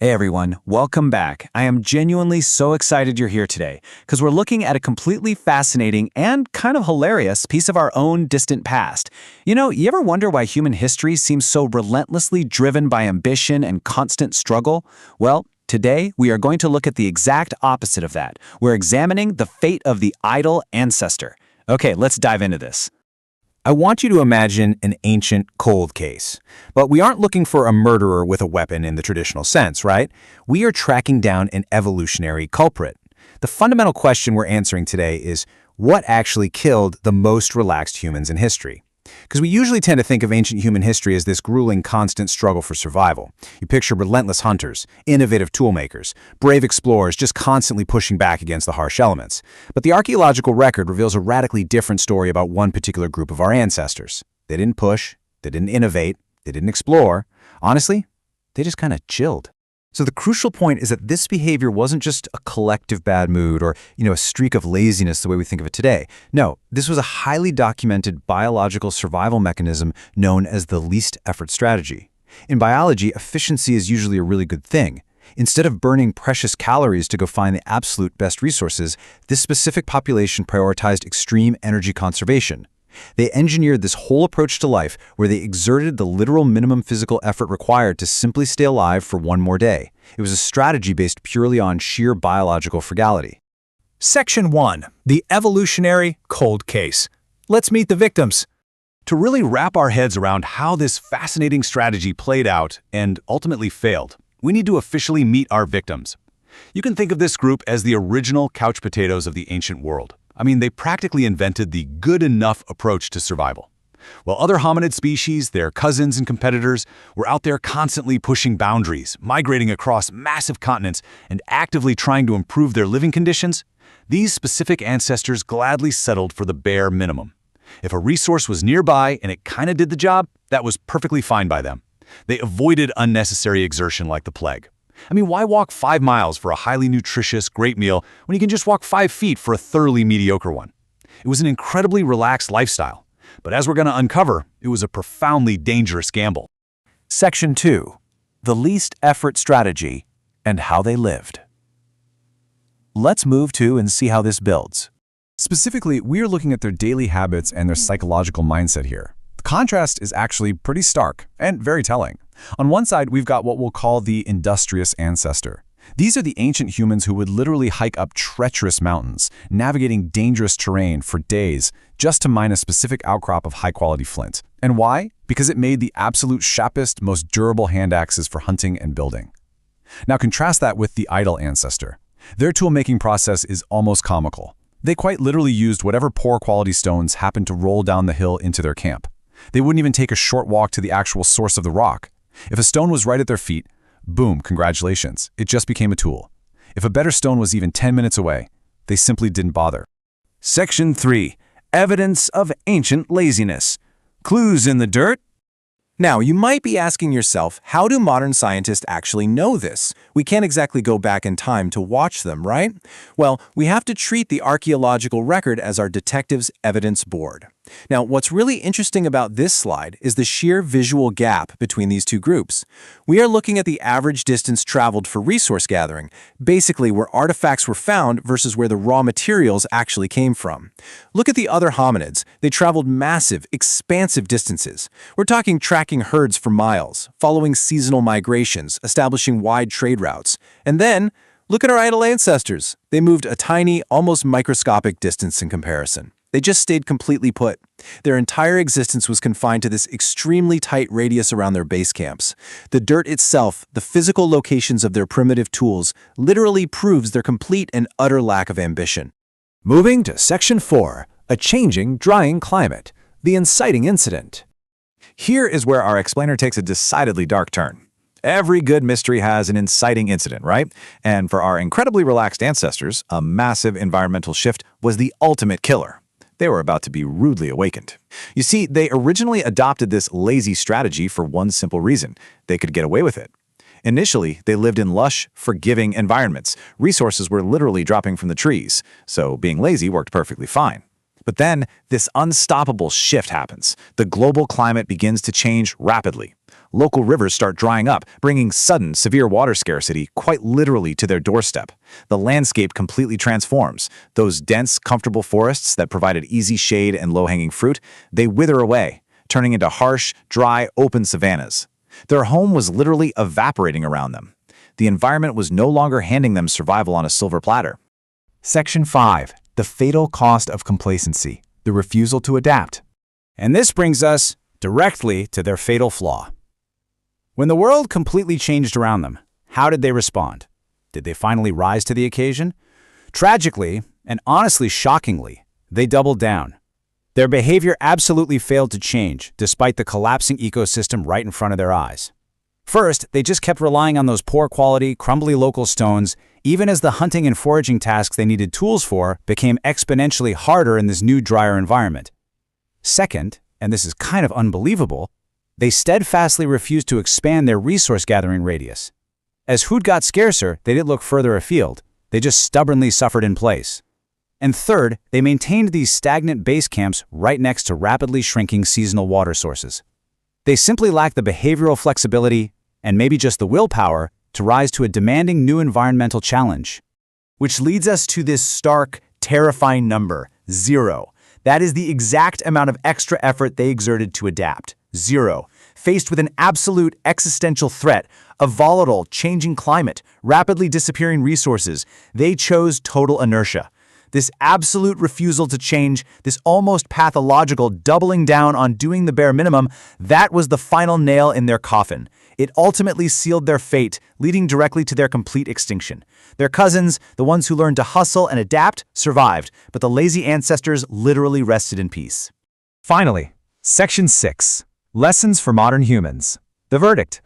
Hey everyone, welcome back. I am genuinely so excited you're here today because we're looking at a completely fascinating and kind of hilarious piece of our own distant past. You ever wonder why human history seems so relentlessly driven by ambition and constant struggle? Well, today we are going to look at the exact opposite of that. We're examining the fate of the idle ancestor. Okay, let's dive into this. I want you to imagine an ancient cold case. But we aren't looking for a murderer with a weapon in the traditional sense, right? We are tracking down an evolutionary culprit. The fundamental question we're answering today is, what actually killed the most relaxed humans in history? Because we usually tend to think of ancient human history as this grueling, constant struggle for survival. You picture relentless hunters, innovative toolmakers, brave explorers just constantly pushing back against the harsh elements. But the archaeological record reveals a radically different story about one particular group of our ancestors. They didn't push, they didn't innovate, they didn't explore. Honestly, they just kind of chilled. So the crucial point is that this behavior wasn't just a collective bad mood or, a streak of laziness the way we think of it today. No, this was a highly documented biological survival mechanism known as the least effort strategy. In biology, efficiency is usually a really good thing. Instead of burning precious calories to go find the absolute best resources, this specific population prioritized extreme energy conservation. They engineered this whole approach to life where they exerted the literal minimum physical effort required to simply stay alive for one more day. It was a strategy based purely on sheer biological frugality. Section 1. The Evolutionary Cold Case. Let's meet the victims. To really wrap our heads around how this fascinating strategy played out and ultimately failed, we need to officially meet our victims. You can think of this group as the original couch potatoes of the ancient world. They practically invented the good enough approach to survival. While other hominid species, their cousins and competitors, were out there constantly pushing boundaries, migrating across massive continents, and actively trying to improve their living conditions, these specific ancestors gladly settled for the bare minimum. If a resource was nearby and it kind of did the job, that was perfectly fine by them. They avoided unnecessary exertion like the plague. Why walk 5 miles for a highly nutritious, great meal when you can just walk 5 feet for a thoroughly mediocre one? It was an incredibly relaxed lifestyle, but as we're going to uncover, it was a profoundly dangerous gamble. Section 2. The least effort strategy and how they lived. Let's move to and see how this builds. Specifically, we are looking at their daily habits and their psychological mindset here. The contrast is actually pretty stark and very telling. On one side, we've got what we'll call the industrious ancestor. These are the ancient humans who would literally hike up treacherous mountains, navigating dangerous terrain for days just to mine a specific outcrop of high-quality flint. And why? Because it made the absolute sharpest, most durable hand axes for hunting and building. Now contrast that with the idle ancestor. Their tool-making process is almost comical. They quite literally used whatever poor-quality stones happened to roll down the hill into their camp. They wouldn't even take a short walk to the actual source of the rock. If a stone was right at their feet, boom, congratulations, it just became a tool. If a better stone was even 10 minutes away, they simply didn't bother. Section 3. Evidence of ancient laziness. Clues in the dirt? Now, you might be asking yourself, how do modern scientists actually know this? We can't exactly go back in time to watch them, right? Well, we have to treat the archaeological record as our detective's evidence board. Now, what's really interesting about this slide is the sheer visual gap between these two groups. We are looking at the average distance traveled for resource gathering, basically where artifacts were found versus where the raw materials actually came from. Look at the other hominids. They traveled massive, expansive distances. We're talking tracking herds for miles, following seasonal migrations, establishing wide trade routes. And then, look at our idle ancestors. They moved a tiny, almost microscopic distance in comparison. They just stayed completely put. Their entire existence was confined to this extremely tight radius around their base camps. The dirt itself, the physical locations of their primitive tools, literally proves their complete and utter lack of ambition. Moving to Section 4, a changing, drying climate, the inciting incident. Here is where our explainer takes a decidedly dark turn. Every good mystery has an inciting incident, right? And for our incredibly relaxed ancestors, a massive environmental shift was the ultimate killer. They were about to be rudely awakened. You see, they originally adopted this lazy strategy for one simple reason: they could get away with it. Initially, they lived in lush, forgiving environments. Resources were literally dropping from the trees, so being lazy worked perfectly fine. But then, this unstoppable shift happens. The global climate begins to change rapidly. Local rivers start drying up, bringing sudden, severe water scarcity quite literally to their doorstep. The landscape completely transforms. Those dense, comfortable forests that provided easy shade and low-hanging fruit, they wither away, turning into harsh, dry, open savannas. Their home was literally evaporating around them. The environment was no longer handing them survival on a silver platter. Section 5. The fatal cost of complacency, the refusal to adapt. And this brings us directly to their fatal flaw. When the world completely changed around them, how did they respond? Did they finally rise to the occasion? Tragically, and honestly shockingly, they doubled down. Their behavior absolutely failed to change, despite the collapsing ecosystem right in front of their eyes. First, they just kept relying on those poor-quality, crumbly local stones, even as the hunting and foraging tasks they needed tools for became exponentially harder in this new, drier environment. Second, and this is kind of unbelievable, they steadfastly refused to expand their resource-gathering radius. As food got scarcer, they didn't look further afield. They just stubbornly suffered in place. And third, they maintained these stagnant base camps right next to rapidly shrinking seasonal water sources. They simply lacked the behavioral flexibility, and maybe just the willpower, to rise to a demanding new environmental challenge. Which leads us to this stark, terrifying number, 0. That is the exact amount of extra effort they exerted to adapt. 0. Faced with an absolute existential threat, a volatile, changing climate, rapidly disappearing resources, they chose total inertia. This absolute refusal to change, this almost pathological doubling down on doing the bare minimum, that was the final nail in their coffin. It ultimately sealed their fate, leading directly to their complete extinction. Their cousins, the ones who learned to hustle and adapt, survived, but the lazy ancestors literally rested in peace. Finally, Section 6. Lessons for modern humans. The verdict.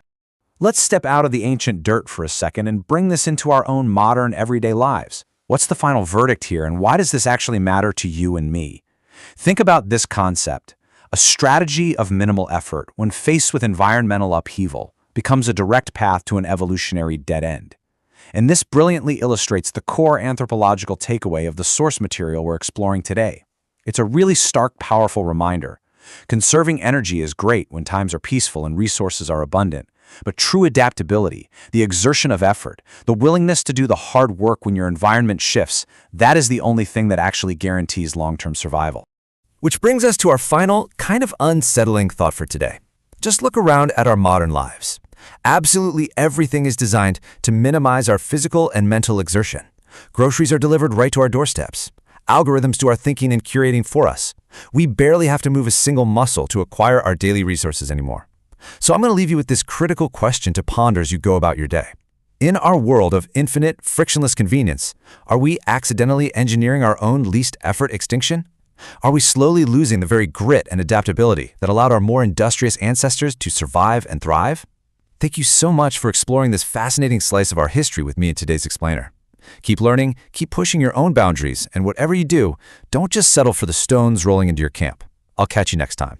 Let's step out of the ancient dirt for a second and bring this into our own modern, everyday lives. What's the final verdict here, and why does this actually matter to you and me? Think about this concept. A strategy of minimal effort, when faced with environmental upheaval, becomes a direct path to an evolutionary dead end. And this brilliantly illustrates the core anthropological takeaway of the source material we're exploring today. It's a really stark, powerful reminder. Conserving energy is great when times are peaceful and resources are abundant. But true adaptability, the exertion of effort, the willingness to do the hard work when your environment shifts, that is the only thing that actually guarantees long-term survival. Which brings us to our final, kind of unsettling thought for today. Just look around at our modern lives. Absolutely everything is designed to minimize our physical and mental exertion. Groceries are delivered right to our doorsteps. Algorithms do our thinking and curating for us. We barely have to move a single muscle to acquire our daily resources anymore. So I'm going to leave you with this critical question to ponder as you go about your day. In our world of infinite, frictionless convenience, are we accidentally engineering our own least effort extinction? Are we slowly losing the very grit and adaptability that allowed our more industrious ancestors to survive and thrive? Thank you so much for exploring this fascinating slice of our history with me in today's Explainer. Keep learning, keep pushing your own boundaries, and whatever you do, don't just settle for the stones rolling into your camp. I'll catch you next time.